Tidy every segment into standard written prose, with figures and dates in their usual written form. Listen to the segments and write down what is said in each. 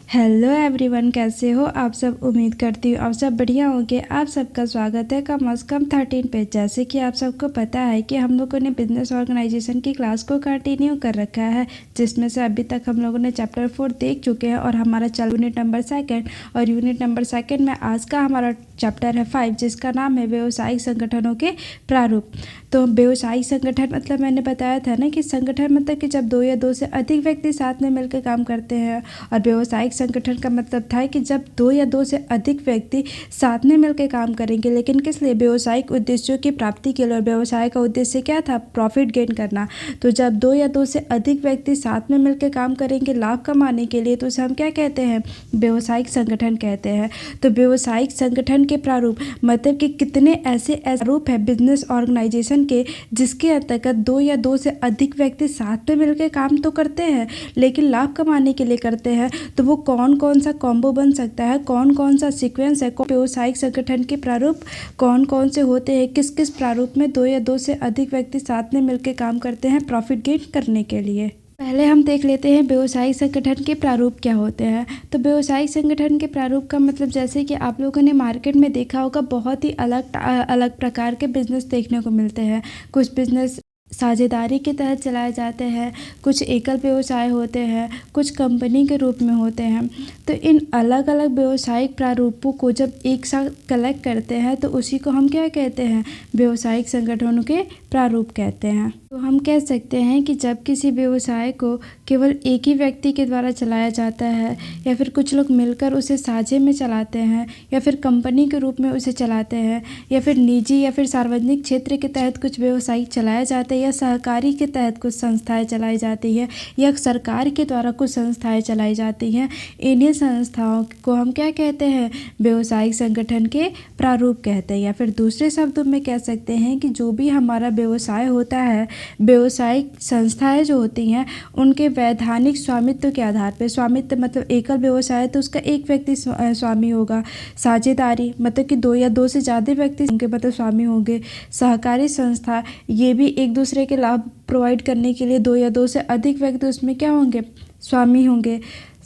Hello everyone, कैसे हो आप सब। उम्मीद करती हूँ आप सब बढ़िया होंगे। आप सबका स्वागत है कम अज़ कम 13 पे। जैसे कि आप सबको पता है कि हम लोगों ने बिजनेस ऑर्गेनाइजेशन की क्लास को कंटिन्यू कर रखा है, जिसमें से अभी तक हम लोगों ने चैप्टर 4 देख चुके हैं और हमारा चल यूनिट नंबर 2 और यूनिट नंबर 2 में आज का हमारा चैप्टर है 5, जिसका नाम है व्यावसायिक संगठनों के प्रारूप। तो व्यवसायिक संगठन मतलब मैंने बताया था ना कि संगठन मतलब कि जब 2 या 2 से अधिक व्यक्ति साथ में मिलकर काम करते हैं, और व्यावसायिक संगठन का मतलब था कि जब 2 या 2 से अधिक व्यक्ति साथ में मिलकर काम करेंगे, लेकिन किस लिए, व्यावसायिक उद्देश्यों की प्राप्ति के लिए। और व्यवसाय का उद्देश्य क्या था, प्रॉफिट गेन करना। तो जब 2 या 2 से अधिक व्यक्ति साथ में मिलकर काम करेंगे लाभ कमाने के लिए, तो उसे हम क्या कहते हैं, व्यावसायिक संगठन कहते हैं। तो व्यावसायिक संगठन के प्रारूप मतलब कि कितने ऐसे रूप है बिजनेस ऑर्गेनाइजेशन के जिसके अंतर्गत 2 या 2 से अधिक व्यक्ति साथ में मिलकर काम तो करते हैं लेकिन लाभ कमाने के लिए करते हैं। तो वो कौन कौन सा कॉम्बो बन सकता है, कौन कौन सा सीक्वेंस है, व्यावसायिक संगठन के प्रारूप कौन कौन से होते हैं, किस किस प्रारूप में 2 या 2 से अधिक व्यक्ति साथ में मिलकर काम करते हैं प्रॉफिट गेन करने के लिए। पहले हम देख लेते हैं व्यावसायिक संगठन के प्रारूप क्या होते हैं। तो व्यावसायिक संगठन के प्रारूप का मतलब, जैसे कि आप लोगों ने मार्केट में देखा होगा, बहुत ही अलग अलग प्रकार के बिजनेस देखने को मिलते हैं। कुछ बिजनेस साझेदारी के तहत चलाए जाते हैं, कुछ एकल व्यवसाय होते हैं, कुछ कंपनी के रूप में होते हैं। तो इन अलग अलग व्यावसायिक प्रारूपों को जब एक साथ कलेक्ट करते हैं तो उसी को हम क्या कहते हैं, व्यावसायिक संगठनों के प्रारूप कहते हैं। तो हम कह सकते हैं कि जब किसी व्यवसाय को केवल एक ही व्यक्ति के द्वारा चलाया जाता है, या फिर कुछ लोग मिलकर उसे साझे में चलाते हैं, या फिर कंपनी के रूप में उसे चलाते हैं, या फिर निजी या फिर सार्वजनिक क्षेत्र के तहत कुछ व्यवसाय चलाए जाते हैं, या सहकारी के तहत कुछ संस्थाएं चलाई जाती है, या सरकार के द्वारा कुछ संस्थाएं चलाई जाती हैं, इन्हीं संस्थाओं को हम क्या कहते हैं, व्यावसायिक संगठन के प्रारूप कहते हैं। या फिर दूसरे शब्दों में कह सकते हैं कि जो भी हमारा व्यवसाय होता है, व्यावसायिक संस्थाएं जो होती हैं, उनके वैधानिक स्वामित्व के आधार पर, स्वामित्व मतलब एकल व्यवसाय तो उसका एक व्यक्ति स्वामी होगा, साझेदारी मतलब कि 2 या 2 से ज़्यादा व्यक्ति उनके मतलब स्वामी होंगे, सहकारी संस्था ये भी एक दूसरे के लाभ प्रोवाइड करने के लिए 2 या 2 से अधिक व्यक्ति उसमें क्या होंगे, स्वामी होंगे,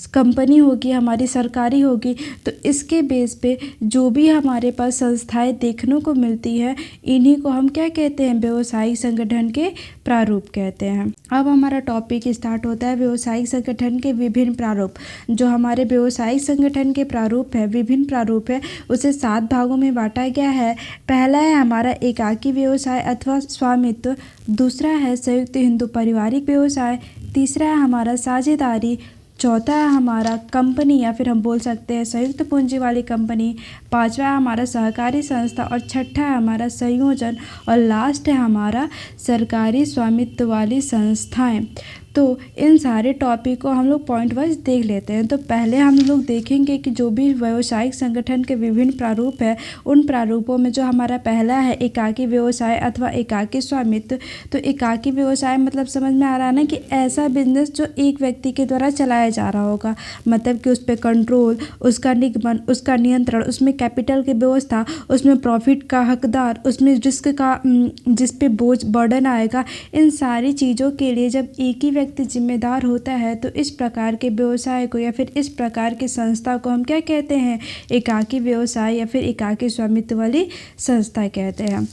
कंपनी होगी हमारी, सरकारी होगी। तो इसके बेस पे जो भी हमारे पास संस्थाएं देखने को मिलती हैं, इन्हीं को हम क्या कहते हैं, व्यावसायिक संगठन के प्रारूप कहते हैं। अब हमारा टॉपिक स्टार्ट होता है व्यावसायिक संगठन के विभिन्न प्रारूप। जो हमारे व्यावसायिक संगठन के प्रारूप है, विभिन्न प्रारूप है, उसे 7 भागों में बांटा गया है। पहला है हमारा एकाकी व्यवसाय अथवा स्वामित्व, दूसरा है संयुक्त हिंदू पारिवारिक व्यवसाय, तीसरा है हमारा साझेदारी, चौथा है हमारा कंपनी या फिर हम बोल सकते हैं संयुक्त पूंजी वाली कंपनी, पांचवा है हमारा सहकारी संस्था, और छठा है हमारा संयोजन, और लास्ट है हमारा सरकारी स्वामित्व वाली संस्थाएं। तो इन सारे टॉपिक को हम लोग पॉइंट वाइज देख लेते हैं। तो पहले हम लोग देखेंगे कि जो भी व्यावसायिक संगठन के विभिन्न प्रारूप है, उन प्रारूपों में जो हमारा पहला है एकाकी व्यवसाय अथवा एकाकी स्वामित्व। तो एकाकी व्यवसाय मतलब समझ में आ रहा है ना कि ऐसा बिजनेस जो एक व्यक्ति के द्वारा चलाया जा रहा होगा, मतलब कि उस पर कंट्रोल, उसका निगमन, उसका नियंत्रण, उसमें कैपिटल की व्यवस्था, उसमें प्रॉफिट का हकदार, उसमें रिस्क का जिस पे बोझ बर्डन आएगा, इन सारी चीज़ों के लिए जब एक ही व्यक्ति जिम्मेदार होता है, तो इस प्रकार के व्यवसाय को या फिर इस प्रकार की संस्था को हम क्या कहते हैं, एकाकी व्यवसाय या फिर एकाकी स्वामित्व वाली संस्था कहते हैं।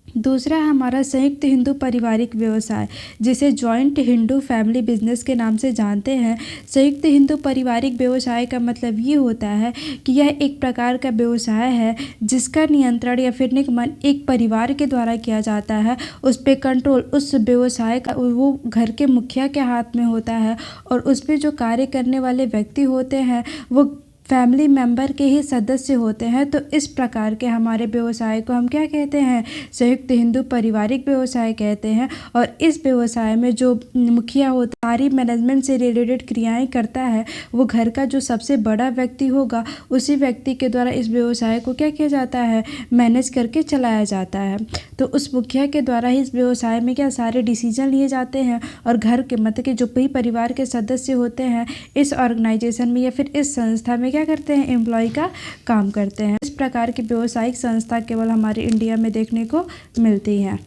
दूसरा हमारा संयुक्त हिंदू पारिवारिक व्यवसाय, जिसे जॉइंट हिंदू फैमिली बिजनेस के नाम से जानते हैं। संयुक्त हिंदू पारिवारिक व्यवसाय का मतलब ये होता है कि यह एक प्रकार का व्यवसाय है जिसका नियंत्रण या फिर निगमन एक परिवार के द्वारा किया जाता है। उस पर कंट्रोल उस व्यवसाय का वो घर के मुखिया के हाथ में होता है, और उस पर जो कार्य करने वाले व्यक्ति होते हैं वो फैमिली मेंबर के ही सदस्य होते हैं। तो इस प्रकार के हमारे व्यवसाय को हम क्या कहते हैं, संयुक्त हिंदू पारिवारिक व्यवसाय कहते हैं। और इस व्यवसाय में जो मुखिया होता है, सारी मैनेजमेंट से रिलेटेड क्रियाएं करता है, वो घर का जो सबसे बड़ा व्यक्ति होगा, उसी व्यक्ति के द्वारा इस व्यवसाय को क्या किया जाता है, मैनेज करके चलाया जाता है। तो उस मुखिया के द्वारा ही इस व्यवसाय में क्या सारे डिसीजन लिए जाते हैं, और घर के मतलब कि जो भी परिवार के सदस्य होते हैं इस ऑर्गेनाइजेशन में या फिर इस संस्था में क्या करते हैं, एम्प्लॉय का काम करते हैं। इस प्रकार की व्यावसायिक संस्था केवल हमारे इंडिया में देखने को मिलती हैं।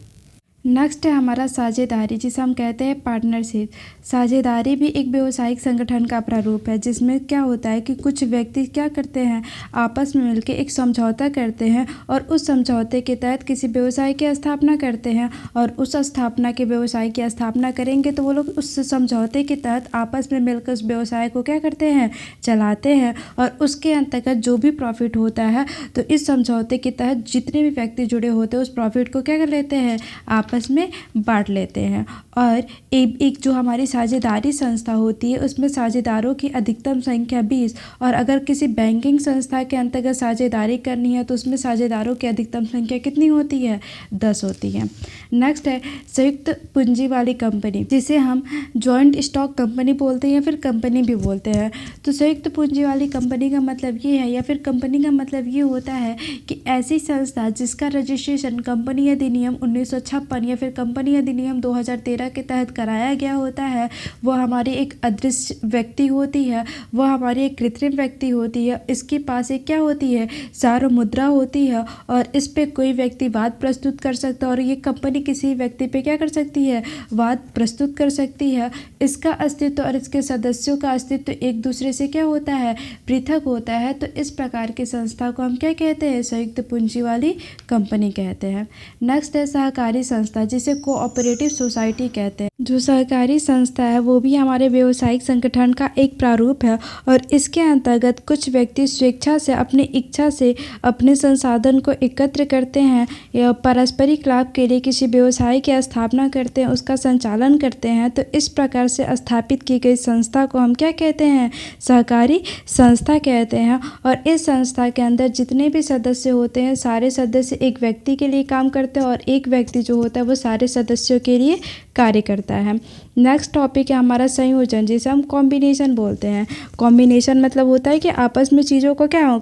नेक्स्ट है हमारा साझेदारी, जिसे हम कहते हैं पार्टनरशिप। साझेदारी भी एक व्यावसायिक संगठन का प्रारूप है, जिसमें क्या होता है कि कुछ व्यक्ति क्या करते हैं, आपस में मिलकर एक समझौता करते हैं और उस समझौते के तहत किसी व्यवसाय की स्थापना करते हैं। और उस स्थापना के व्यवसाय की स्थापना करेंगे तो वो लोग उस समझौते के तहत आपस में मिलकर उस व्यवसाय को क्या करते हैं, चलाते हैं। और उसके अंतर्गत जो भी प्रॉफिट होता है तो इस समझौते के तहत जितने भी व्यक्ति जुड़े होते हैं उस प्रॉफिट को क्या कर लेते हैं, आपस में बांट लेते हैं। और एक जो हमारी साझेदारी संस्था होती है उसमें साझेदारों की अधिकतम संख्या 20, और अगर किसी बैंकिंग संस्था के अंतर्गत साझेदारी करनी है तो उसमें साझेदारों की अधिकतम संख्या कितनी होती है, 10 होती है। नेक्स्ट है संयुक्त पूंजी वाली कंपनी, जिसे हम जॉइंट स्टॉक कंपनी बोलते हैं या फिर कंपनी भी बोलते हैं। तो संयुक्त पूंजी वाली कंपनी का मतलब ये है, या फिर कंपनी का मतलब ये होता है कि ऐसी संस्था जिसका रजिस्ट्रेशन कंपनी अधिनियम 1956 या फिर कंपनी अधिनियम 2013 के तहत कराया गया होता है, वो हमारी एक अदृश्य व्यक्ति होती है, वह हमारी एक कृत्रिम व्यक्ति होती है। इसके पास एक क्या होती है, सार्वमुद्रा होती है, और इस पे कोई व्यक्ति वाद प्रस्तुत कर सकता है और ये कंपनी किसी व्यक्ति पे क्या कर सकती है, वाद प्रस्तुत कर सकती है। इसका अस्तित्व और इसके सदस्यों का अस्तित्व एक दूसरे से क्या होता है, पृथक होता है। तो इस प्रकार की संस्था को हम क्या कहते हैं, संयुक्त पूंजी वाली कंपनी कहते हैं। नेक्स्ट है सहकारी संस्था, जिसे कोऑपरेटिव सोसाइटी कहते हैं। जो सहकारी संस्था है वो भी हमारे व्यावसायिक संगठन का एक प्रारूप है, और इसके अंतर्गत कुछ व्यक्ति स्वेच्छा से, अपनी इच्छा से अपने संसाधन को एकत्र करते हैं या पारस्परिक लाभ के लिए किसी व्यवसाय की स्थापना करते हैं, उसका संचालन करते हैं। तो इस प्रकार से स्थापित की गई संस्था को हम क्या कहते हैं, सहकारी संस्था कहते हैं। और इस संस्था के अंदर जितने भी सदस्य होते हैं सारे सदस्य एक व्यक्ति के लिए काम करते हैं, और एक व्यक्ति जो होता है वो सारे सदस्यों के लिए कार्य करता है। नेक्स्ट टॉपिक है हमारा संयोजन, जिसे हम कॉम्बिनेशन बोलते हैं। कॉम्बिनेशन मतलब होता है कि आपस में चीज़ों को क्या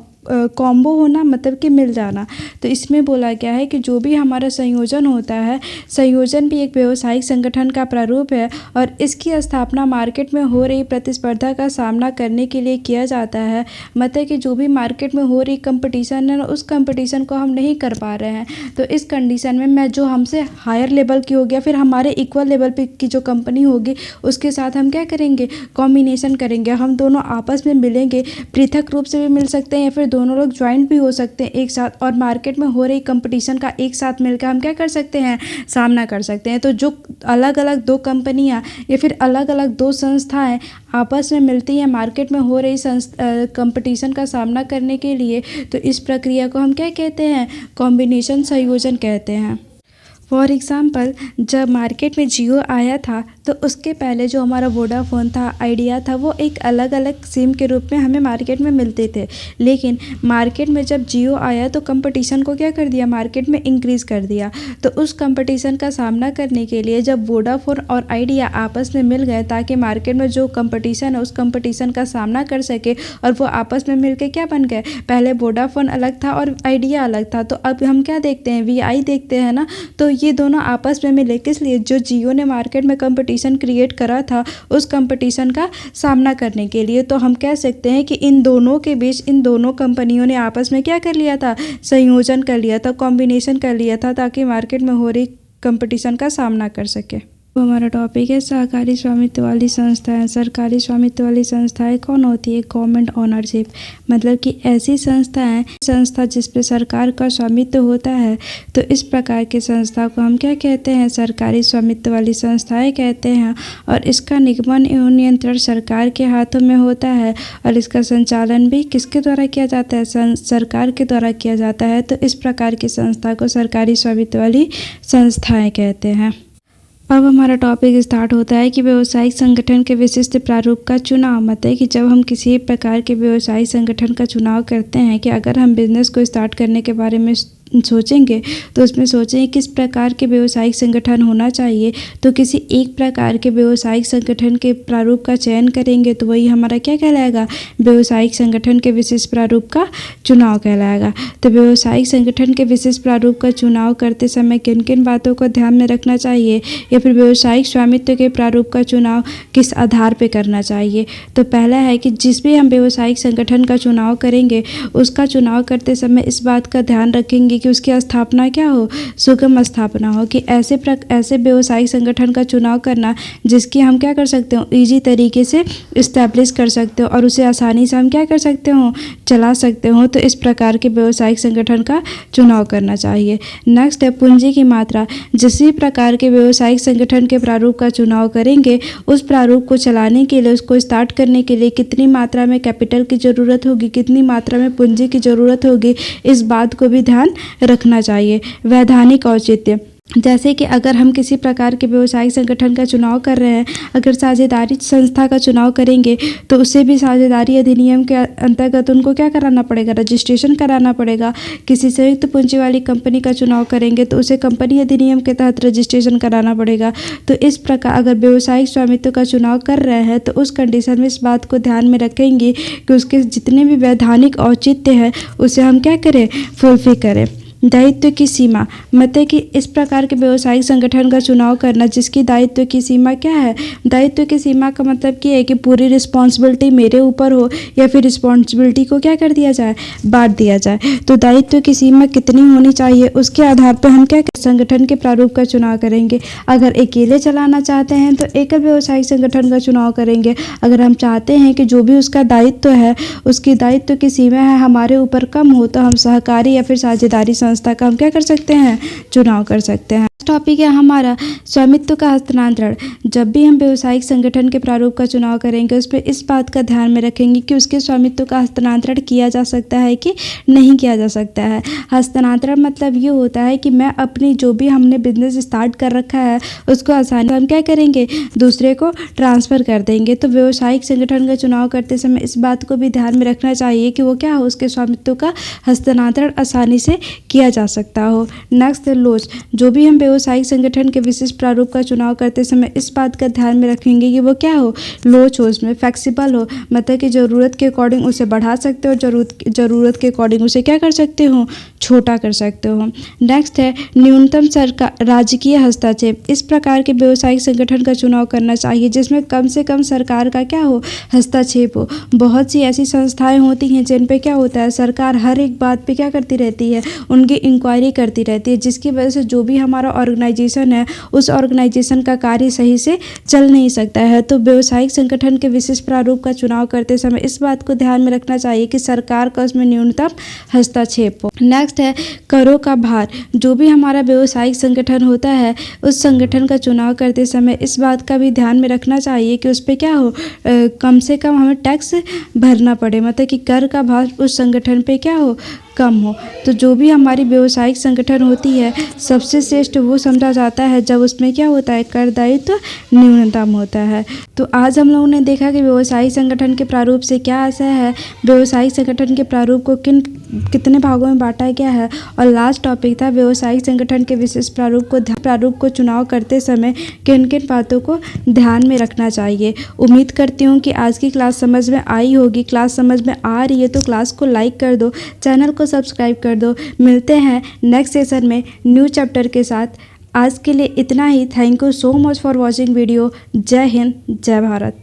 कॉम्बो होना, मतलब कि मिल जाना। तो इसमें बोला गया है कि जो भी हमारा संयोजन होता है, संयोजन भी एक व्यावसायिक संगठन का प्रारूप है, और इसकी स्थापना मार्केट में हो रही प्रतिस्पर्धा का सामना करने के लिए किया जाता है। मतलब कि जो भी मार्केट में हो रही कंपटीशन है, उस कंपटीशन को हम नहीं कर पा रहे हैं, तो इस कंडीशन में मैं जो हमसे हायर लेवल की हो गया, फिर हमारे इक्वल लेवल पे की जो कंपनी होगी उसके साथ हम क्या करेंगे, कॉम्बिनेशन करेंगे। हम दोनों आपस में मिलेंगे, पृथक रूप से भी मिल सकते हैं या फिर दोनों लोग ज्वाइंट भी हो सकते हैं एक साथ, और मार्केट में हो रही कंपटीशन का एक साथ मिलकर हम क्या कर सकते हैं, सामना कर सकते हैं। तो जो अलग अलग दो कंपनियां या फिर अलग अलग दो संस्थाएं आपस में मिलती हैं मार्केट में हो रही कंपटीशन का सामना करने के लिए, तो इस प्रक्रिया को हम क्या कहते हैं, कॉम्बिनेशन संयोजन कहते हैं। फॉर एग्ज़ाम्पल, जब मार्केट में जियो आया था तो उसके पहले जो हमारा वोडाफोन था, आइडिया था, वो एक अलग अलग सिम के रूप में हमें मार्केट में मिलते थे। लेकिन मार्केट में जब जियो आया तो कंपटीशन को क्या कर दिया, मार्केट में इंक्रीज़ कर दिया। तो उस कंपटीशन का सामना करने के लिए जब वोडाफोन और आइडिया आपस में मिल गए ताकि मार्केट में जो कंपटीशन है उस कंपटीशन का सामना कर सके, और वो आपस में मिल के क्या बन गए, पहले वोडाफोन अलग था और आइडिया अलग था। तो अब हम क्या देखते हैं, VI देखते हैं ना। तो ये दोनों आपस में मिले, किस लिए, जो जियो ने मार्केट में कंपटीशन क्रिएट करा था उस कंपटीशन का सामना करने के लिए। तो हम कह सकते हैं कि इन दोनों के बीच, इन दोनों कंपनियों ने आपस में क्या कर लिया था, संयोजन कर लिया था, कॉम्बिनेशन कर लिया था, ताकि मार्केट में हो रही कंपटीशन का सामना कर सके। तो हमारा टॉपिक है सहकारी स्वामित्व वाली संस्थाएं। सरकारी स्वामित्व वाली संस्थाएं कौन होती है, गवर्नमेंट ओनरशिप, मतलब कि ऐसी संस्था जिस पे सरकार का स्वामित्व होता है। तो इस प्रकार की संस्था को हम क्या कहते हैं, सरकारी स्वामित्व वाली संस्थाएं कहते हैं। और इसका निगमन एवं नियंत्रण सरकार के हाथों में होता है, और इसका संचालन भी किसके द्वारा किया जाता है, सरकार के द्वारा किया जाता है। तो इस प्रकार की संस्था को सरकारी स्वामित्व वाली संस्थाएं कहते हैं। अब हमारा टॉपिक स्टार्ट होता है कि व्यावसायिक संगठन के विशिष्ट प्रारूप का चुनाव। मतलब कि जब हम किसी प्रकार के व्यवसायिक संगठन का चुनाव करते हैं, कि अगर हम बिजनेस को स्टार्ट करने के बारे में सोचेंगे तो उसमें सोचें किस प्रकार के व्यावसायिक संगठन होना चाहिए। तो किसी एक प्रकार के व्यावसायिक संगठन के प्रारूप का चयन करेंगे तो वही हमारा क्या कहलाएगा, व्यावसायिक संगठन के विशिष्ट प्रारूप का चुनाव कहलाएगा। तो व्यावसायिक संगठन के विशिष्ट प्रारूप का चुनाव करते समय किन किन बातों को ध्यान में रखना चाहिए, या फिर व्यावसायिक स्वामित्व के प्रारूप का चुनाव किस आधार पर करना चाहिए। तो पहला है कि जिस भी हम व्यावसायिक संगठन का चुनाव करेंगे उसका चुनाव करते समय इस बात का ध्यान रखेंगे कि उसकी स्थापना क्या हो, सुगम स्थापना हो, कि ऐसे व्यवसायिक संगठन का चुनाव करना जिसकी हम क्या कर सकते हो, ईजी तरीके से इस्टेब्लिश कर सकते हो और उसे आसानी से हम क्या कर सकते हो, चला सकते हो। तो इस प्रकार के व्यवसायिक संगठन का चुनाव करना चाहिए। नेक्स्ट है पूंजी की मात्रा। जिस प्रकार के व्यवसायिक संगठन के प्रारूप का चुनाव करेंगे, उस प्रारूप को चलाने के लिए, उसको स्टार्ट करने के लिए कितनी मात्रा में कैपिटल की ज़रूरत होगी, कितनी मात्रा में पूंजी की ज़रूरत होगी, इस बात को भी ध्यान रखना चाहिए। वैधानिक औचित्य, जैसे कि अगर हम किसी प्रकार के व्यवसायिक संगठन का चुनाव कर रहे हैं, अगर साझेदारी संस्था का चुनाव करेंगे तो उसे भी साझेदारी अधिनियम के अंतर्गत उनको क्या कराना पड़ेगा, रजिस्ट्रेशन कराना पड़ेगा। किसी संयुक्त पूंजी वाली कंपनी का चुनाव करेंगे तो उसे कंपनी अधिनियम के तहत रजिस्ट्रेशन कराना पड़ेगा। तो इस प्रकार अगर व्यवसायिक स्वामित्व का चुनाव कर रहे हैं तो उस कंडीशन में इस बात को ध्यान में रखेंगे कि उसके जितने भी वैधानिक औचित्य है उसे हम क्या करें, फुलफिल करें। दायित्व की सीमा, मतलब कि इस प्रकार के व्यवसायिक संगठन का चुनाव करना जिसकी दायित्व की सीमा क्या है, दायित्व की सीमा का मतलब क्या है कि पूरी रिस्पॉन्सिबिलिटी मेरे ऊपर हो या फिर रिस्पॉन्सिबिलिटी को क्या कर दिया जाए, बांट दिया जाए। तो दायित्व की सीमा कितनी होनी चाहिए, उसके आधार पर हम क्या संगठन के प्रारूप का चुनाव करेंगे। अगर अकेले चलाना चाहते हैं तो एकल व्यवसायिक संगठन का चुनाव करेंगे। अगर हम चाहते हैं कि जो भी उसका दायित्व है, उसकी दायित्व की सीमा है हमारे ऊपर कम हो, तो हम सहकारी या फिर साझेदारी संस्था का हम क्या कर सकते हैं, चुनाव कर सकते हैं। टॉपिक है हमारा स्वामित्व का हस्तांतरण। जब भी हम व्यवसायिक संगठन के प्रारूप का चुनाव करेंगे उस पर इस बात का ध्यान में रखेंगे कि उसके स्वामित्व का हस्तांतरण किया जा सकता है कि नहीं किया जा सकता है। हस्तांतरण मतलब ये होता है कि मैं अपनी जो भी हमने बिजनेस स्टार्ट कर रखा है उसको आसानी से हम क्या करेंगे, दूसरे को ट्रांसफ़र कर देंगे। तो व्यवसायिक संगठन का चुनाव करते समय इस बात को भी ध्यान में रखना चाहिए कि वो क्या हो, उसके स्वामित्व का हस्तांतरण आसानी से किया जा सकता हो। नेक्स्ट लोच, जो भी हम व्यवसायिक संगठन के विशिष्ट प्रारूप का चुनाव करते समय इस बात का ध्यान में रखेंगे कि वो क्या हो, लोच हो, उसमें फ्लेक्सिबल हो, मतलब कि ज़रूरत के अकॉर्डिंग उसे बढ़ा सकते हो, ज़रूरत के अकॉर्डिंग उसे क्या कर सकते हो, छोटा कर सकते हो। नेक्स्ट है न्यूनतम सरकार राजकीय हस्तक्षेप। इस प्रकार के व्यवसायिक संगठन का चुनाव करना चाहिए जिसमें कम से कम सरकार का क्या हो, हस्तक्षेप हो। बहुत सी ऐसी संस्थाएं होती हैं जिन पे क्या होता है, सरकार हर एक बात पे क्या करती रहती है, उनकी इंक्वायरी करती रहती है, जिसकी वजह से जो भी हमारा ऑर्गेनाइजेशन है उस ऑर्गेनाइजेशन का कार्य सही से चल नहीं सकता है। तो व्यवसायिक संगठन के विशिष्ट प्रारूप का चुनाव करते समय इस बात को ध्यान में रखना चाहिए कि सरकार का उसमें न्यूनतम हस्तक्षेप हो। नेक्स्ट है करों का भार। जो भी हमारा व्यवसायिक संगठन होता है उस संगठन का चुनाव करते समय इस बात का भी ध्यान में रखना चाहिए कि उस पर क्या हो, कम से कम हमें टैक्स भरना पड़े, मतलब कि कर का भार उस संगठन पे क्या हो, कम हो। तो जो भी हमारी व्यवसायिक संगठन होती है सबसे श्रेष्ठ वो समझा जाता है जब उसमें क्या होता है, कर दायित्व न्यूनतम होता है। तो आज हम लोगों ने देखा कि व्यवसायिक संगठन के प्रारूप से क्या आशय है, व्यवसायिक संगठन के प्रारूप को कितने भागों में बांटा गया है, और लास्ट टॉपिक था व्यवसायिक संगठन के विशिष्ट प्रारूप को चुनाव करते समय किन किन बातों को ध्यान में रखना चाहिए। उम्मीद करती हूँ कि आज की क्लास समझ में आई होगी। क्लास समझ में आ रही है तो क्लास को लाइक कर दो, चैनल को सब्सक्राइब कर दो। मिलते हैं नेक्स्ट सेशन में न्यू चैप्टर के साथ। आज के लिए इतना ही। Thank you so much for watching video. जय हिंद, जय भारत।